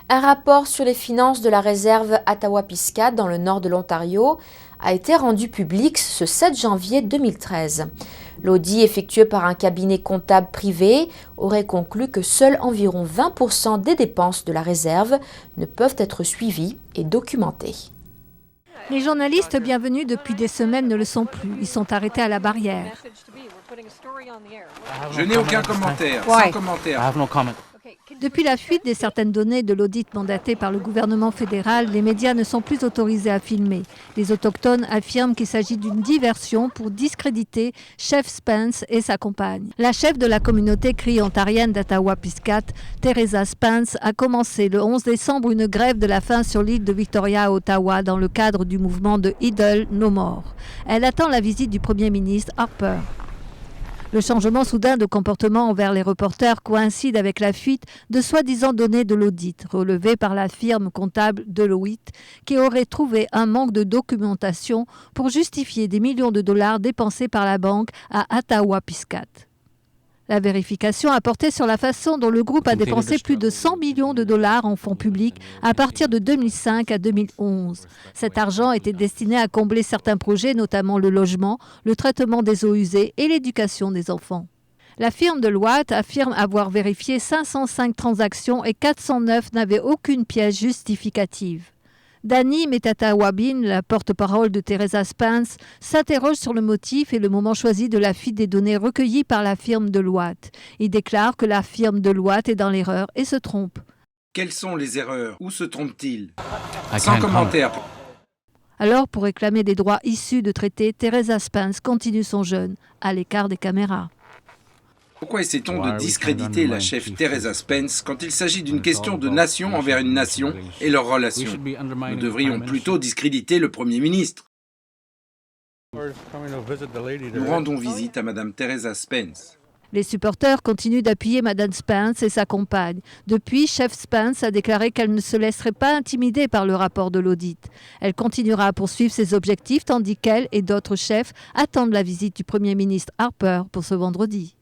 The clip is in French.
Un rapport sur les finances de la réserve Attawapiskat dans le nord de l'Ontario a été rendu public ce 7 janvier 2013. L'audit effectué par un cabinet comptable privé aurait conclu que seuls environ 20% des dépenses de la réserve ne peuvent être suivies et documentées. Les journalistes bienvenus depuis des semaines ne le sont plus. Ils sont arrêtés à la barrière. Je n'ai aucun commentaire, sans commentaire. Depuis la fuite de certaines données de l'audit mandaté par le gouvernement fédéral, les médias ne sont plus autorisés à filmer. Les autochtones affirment qu'il s'agit d'une diversion pour discréditer Chef Spence et sa compagne. La chef de la communauté crie ontarienne d'Attawapiskat, Teresa Spence, a commencé le 11 décembre une grève de la faim sur l'île de Victoria à Ottawa dans le cadre du mouvement de Idle No More. Elle attend la visite du Premier ministre Harper. Le changement soudain de comportement envers les reporters coïncide avec la fuite de soi-disant données de l'audit, relevées par la firme comptable Deloitte, qui aurait trouvé un manque de documentation pour justifier des millions de dollars dépensés par la banque à Attawapiskat. La vérification a porté sur la façon dont le groupe a dépensé plus de 100 millions de dollars en fonds publics à partir de 2005 à 2011. Cet argent était destiné à combler certains projets, notamment le logement, le traitement des eaux usées et l'éducation des enfants. La firme Deloitte affirme avoir vérifié 505 transactions et 409 n'avaient aucune pièce justificative. Dani Metatawabin, la porte-parole de Teresa Spence, s'interroge sur le motif et le moment choisi de la fuite des données recueillies par la firme Deloitte. Il déclare que la firme Deloitte est dans l'erreur et se trompe. Quelles sont les erreurs? Où se trompe-t-il? Sans commentaire. Alors, pour réclamer des droits issus de traités, Teresa Spence continue son jeûne, à l'écart des caméras. Pourquoi essaie-t-on de discréditer la chef Teresa Spence quand il s'agit d'une question de nation envers une nation et leurs relations? Nous devrions plutôt discréditer le Premier ministre. Nous rendons visite à Madame Teresa Spence. Les supporters continuent d'appuyer Mme Spence et sa compagne. Depuis, Chef Spence a déclaré qu'elle ne se laisserait pas intimider par le rapport de l'audit. Elle continuera à poursuivre ses objectifs tandis qu'elle et d'autres chefs attendent la visite du Premier ministre Harper pour ce vendredi.